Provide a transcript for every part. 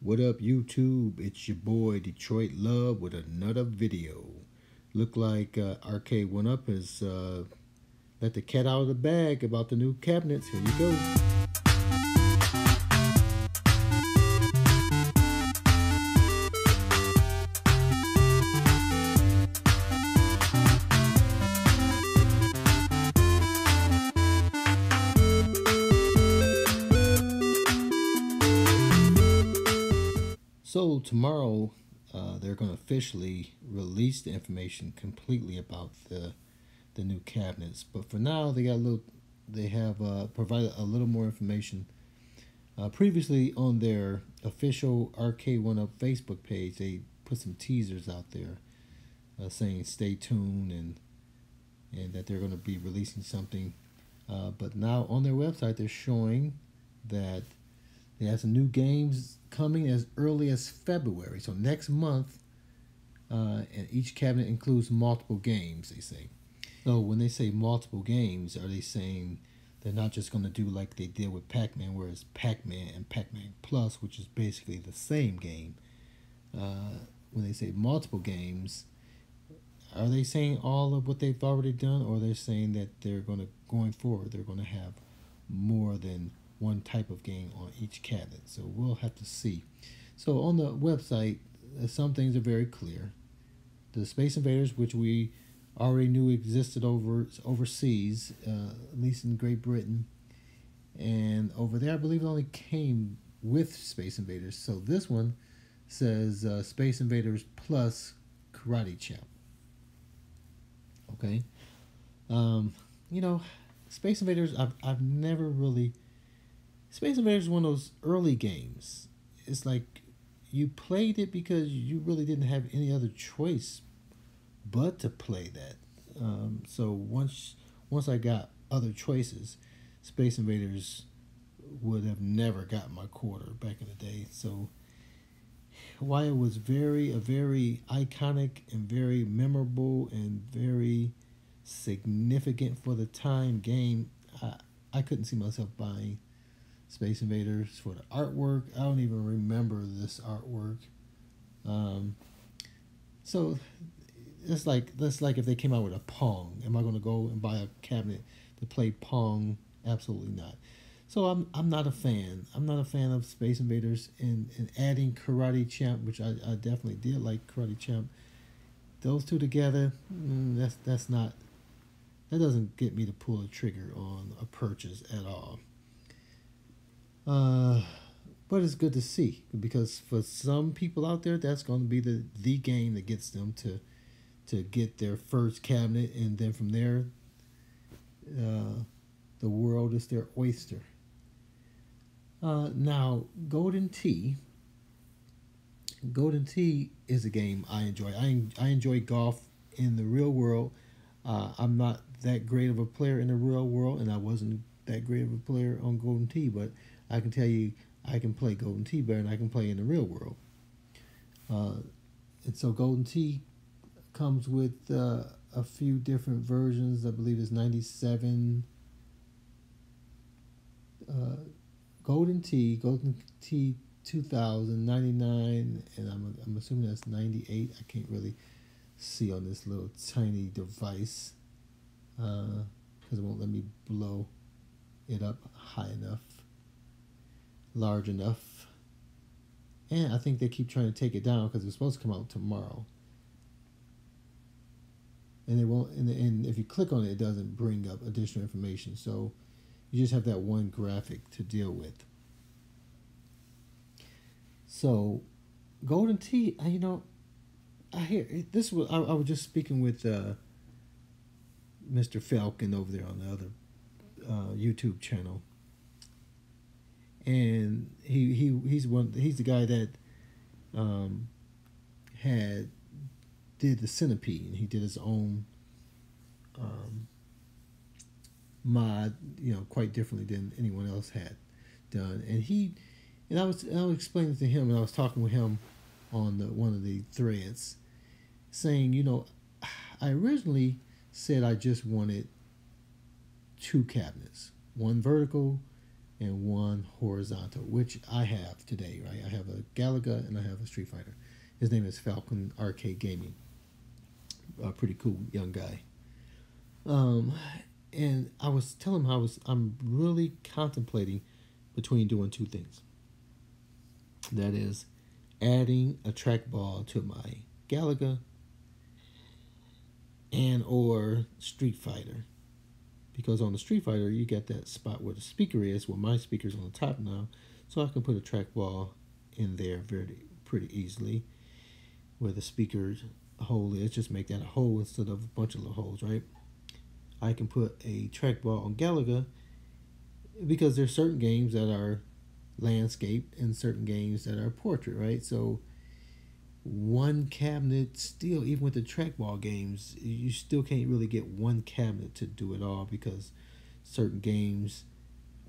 What up, YouTube? It's your boy Detroit Love with another video. Look like Arcade1up has let the cat out of the bag about the new cabinets. Here you go. So tomorrow, they're going to officially release the information completely about the new cabinets. But for now, they have provided a little more information. Previously, on their official Arcade1up Facebook page, they put some teasers out there saying stay tuned and that they're going to be releasing something. But now on their website, they're showing that they have some new games coming as early as February. So next month, and each cabinet includes multiple games, they say. So when they say multiple games, are they saying they're not just going to do like they did with Pac-Man, where it's Pac-Man and Pac-Man Plus, which is basically the same game? When they say multiple games, are they saying all of what they've already done, or they're saying that going forward, they're going to have more than one type of game on each cabinet? So we'll have to see. So on the website, some things are very clear. The Space Invaders, which we already knew existed overseas, at least in Great Britain, and over there I believe it only came with Space Invaders. So this one says Space Invaders plus Karate Champ. Okay. Space Invaders, I've never really... Space Invaders is one of those early games. It's like you played it because you really didn't have any other choice but to play that. So once I got other choices, Space Invaders would have never gotten my quarter back in the day. So while it was a very iconic and very memorable and very significant for the time game, I couldn't see myself buying Space Invaders for the artwork. I don't even remember this artwork. So that's like if they came out with a Pong. Am I going to go and buy a cabinet to play Pong? Absolutely not. So I'm not a fan. I'm not a fan of Space Invaders, and adding Karate Champ, which I definitely did like Karate Champ. Those two together, that doesn't get me to pull a trigger on a purchase at all. But it's good to see, because for some people out there, that's going to be the game that gets them to get their first cabinet, and then from there, the world is their oyster. Now, Golden Tee. Golden Tee is a game I enjoy. I enjoy golf in the real world. I'm not that great of a player in the real world, and I wasn't that great of a player on Golden Tee, but I can tell you I can play Golden Tee better than I can play in the real world. And so Golden Tee comes with a few different versions. I believe it's 97. Golden Tee 2000, 99, and I'm assuming that's 98. I can't really see on this little tiny device because it won't let me blow it up high enough, large enough. And I think they keep trying to take it down because it's supposed to come out tomorrow. And they won't. And if you click on it, it doesn't bring up additional information. So you just have that one graphic to deal with. So Golden Tee, I hear this was. I was just speaking with Mr. Falcon over there on the other YouTube channel, and he's the guy that did the Centipede, and he did his own mod, quite differently than anyone else had done. And I was explaining to him, and I was talking with him on one of the threads, saying, I originally said I just wanted two cabinets, one vertical and one horizontal, which I have today, right? I have a Galaga and I have a Street Fighter. His name is Falcon Arcade Gaming. A pretty cool young guy. Um, and I was telling him I'm really contemplating between doing two things. That is, adding a trackball to my Galaga and or Street Fighter, because on the Street Fighter you got that spot where the speaker is. Well, my speaker's on the top now, so I can put a trackball in there pretty easily. Where the speaker hole is, just make that a hole instead of a bunch of little holes, right? I can put a trackball on Galaga because there's certain games that are landscape and certain games that are portrait, right? So one cabinet still, even with the trackball games, you still can't really get one cabinet to do it all because certain games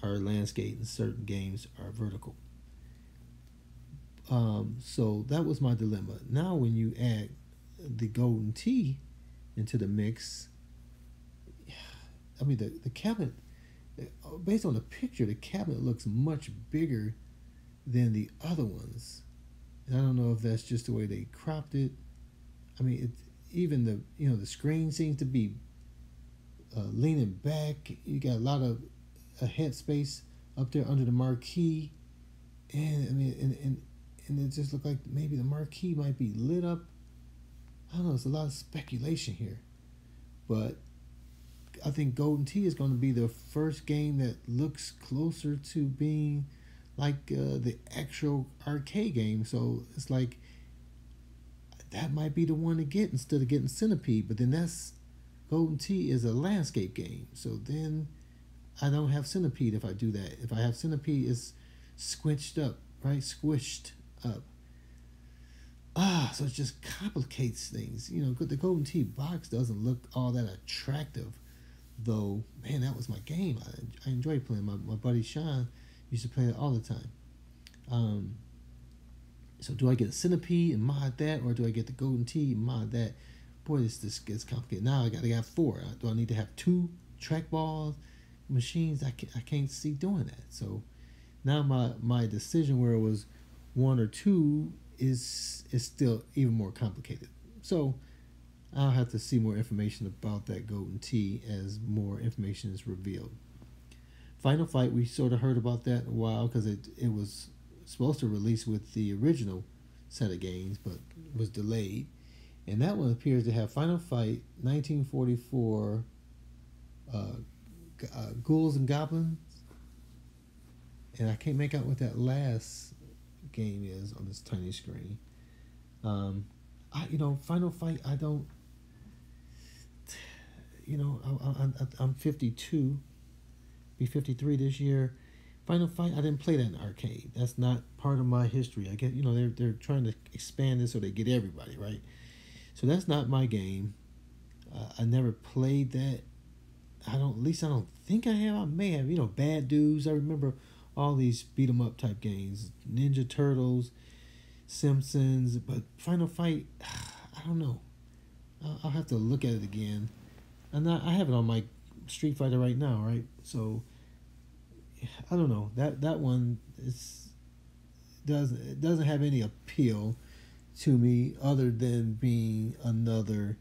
are landscape and certain games are vertical. So that was my dilemma. Now when you add the golden tee into the mix, I mean the cabinet, based on the picture, the cabinet looks much bigger than the other ones. And I don't know if that's just the way they cropped it. I mean, even the screen seems to be leaning back. You got a lot of head space up there under the marquee, and I mean, and it just looked like maybe the marquee might be lit up. I don't know. It's a lot of speculation here, but I think Golden Tee is going to be the first game that looks closer to being like the actual arcade game. So it's like that might be the one to get instead of getting Centipede. But then Golden Tee is a landscape game. So then I don't have Centipede if I do that. If I have Centipede, it's squished up, right? Squished up. So it just complicates things. The Golden Tee box doesn't look all that attractive. Though, man, that was my game. I enjoyed playing. My buddy Sean used to play it all the time. So do I get a Centipede and mod that, or do I get the Golden Tee and mod that? Boy, this gets complicated. Now I got to have 4. Do I need to have 2 trackball machines? I can't see doing that. So now my decision where it was 1 or 2 is still even more complicated. So I'll have to see more information about that Golden Tee as more information is revealed. Final Fight, we sort of heard about that a while because it was supposed to release with the original set of games, but was delayed. And that one appears to have Final Fight 1944, Ghouls and Goblins. And I can't make out what that last game is on this tiny screen. Final Fight, I don't. I'm 52, be 53 this year. Final Fight, I didn't play that in arcade. That's not part of my history. I get, they're trying to expand this so they get everybody, right? So that's not my game. I never played that. At least I don't think I have. I may have, Bad Dudes. I remember all these beat 'em up type games, Ninja Turtles, Simpsons, but Final Fight, I don't know. I'll have to look at it again. And I have it on my Street Fighter right now, right? So I don't know. That one doesn't have any appeal to me other than being another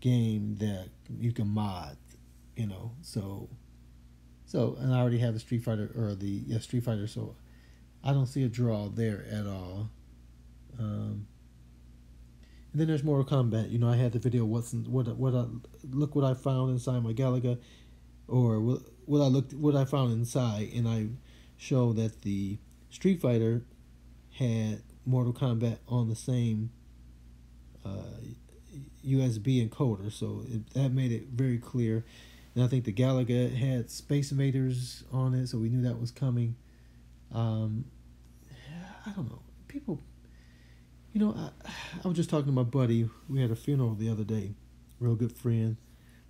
game that you can mod, So and I already have the Street Fighter Street Fighter, so I don't see a draw there at all. And then there's Mortal Kombat. I had the video. Look what I found inside my Galaga, or what I found inside, and I showed that the Street Fighter had Mortal Kombat on the same USB encoder, so that made it very clear. And I think the Galaga had Space Invaders on it, so we knew that was coming. I don't know. People. I was just talking to my buddy. We had a funeral the other day. Real good friend.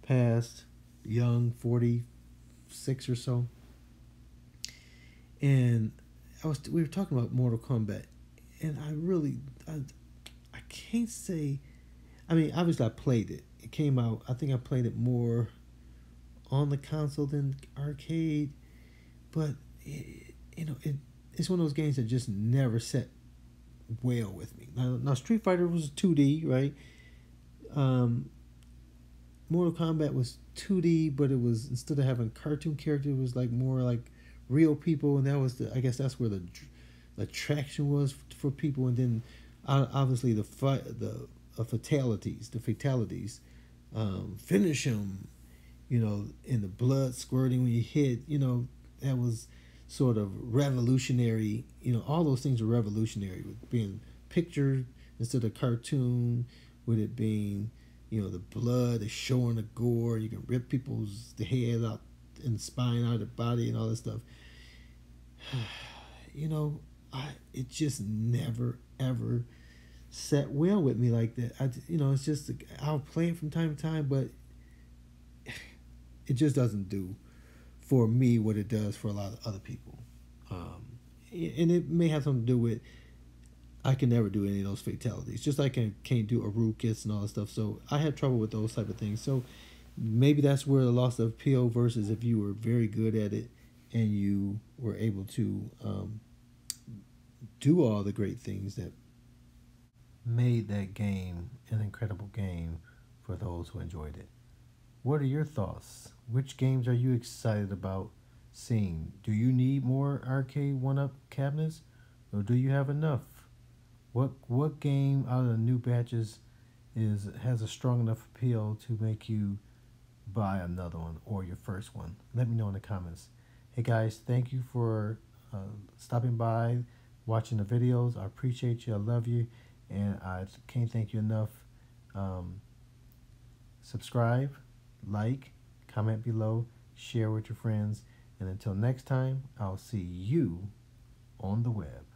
Passed. Young, 46 or so. And we were talking about Mortal Kombat. And I can't say... I mean, obviously I played it. It came out... I think I played it more on the console than arcade. But, it's one of those games that just never set well with me. Now Street Fighter was 2D, right? Um, Mortal Kombat was 2D, but it was, instead of having cartoon characters, it was like more like real people, and that was I guess that's where the attraction was for people. And then obviously the fatalities, finish them, and the blood squirting when you hit, that was sort of revolutionary. All those things were revolutionary, with being pictured instead of cartoon, with it being, the blood is showing the gore. You can rip the head out and the spine out of the body and all this stuff. you know, it just never ever sat well with me like that. It's just, I'll play it from time to time, but it just doesn't do for me what it does for a lot of other people. And it may have something to do with, I can never do any of those fatalities. Just like I can't do a rule kits and all that stuff. So I have trouble with those type of things. So maybe that's where the loss of appeal, versus if you were very good at it and you were able to do all the great things that made that game an incredible game for those who enjoyed it. What are your thoughts? Which games are you excited about seeing? Do you need more Arcade1up cabinets, or do you have enough? What game out of the new batches has a strong enough appeal to make you buy another one or your first one? Let me know in the comments. Hey guys, thank you for stopping by, watching the videos. I appreciate you. I love you, and I can't thank you enough. Subscribe, like, comment below, share with your friends, and until next time, I'll see you on the web.